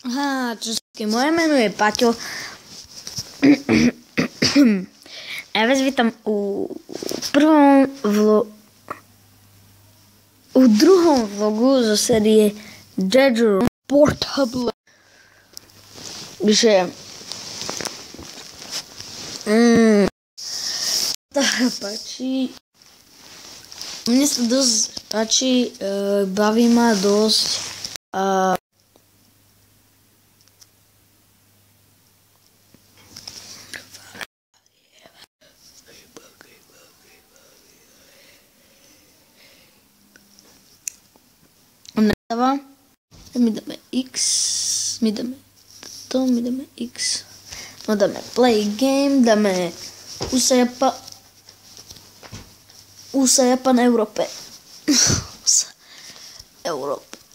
Aha, české, moje meno je Paťo. A ja vás vítam u druhom vlogu zo série Dead Room Portable. Takže páči. Mne sa dosť páči, baví ma dosť. My dáme X, my dáme to, my dáme X, no dáme play game, dáme USA Japan Európe,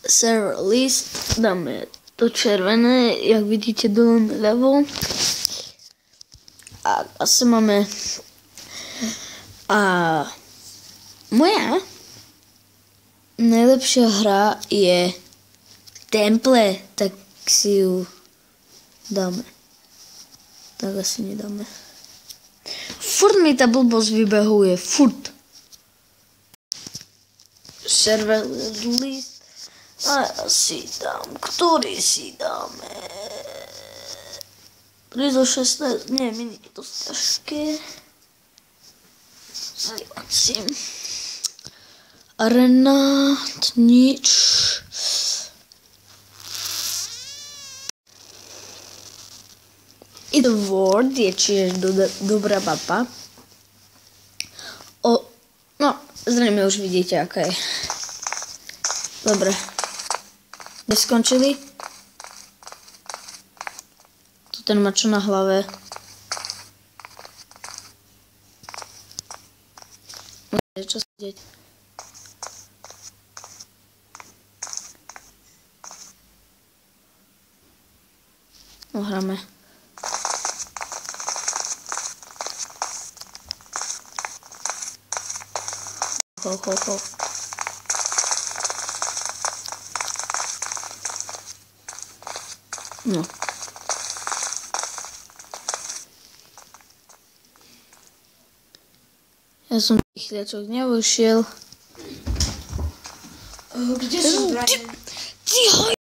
server list, dáme to červené, jak vidíte dole ľavo, a asi máme, a moja najlepšia hra je Temple, tak si ju dáme. Tak asi nedáme. Furt mi tá blbosť vybehuje, furt. Server list. A si dám, ktorý si dáme? 3 zo 16, nie, mi nie je to ťažké. Zlívacím. Arena, nič. The World je tiež dobrá mapa. No, zrejme už vidíte, aká je. Dobre. Kde skončili? Tu ten má čo na hlave. Čo sa deť? No, hráme. Ho. No. Ja som tých chliačok nevošiel. Kde sú zbraně? Ticho!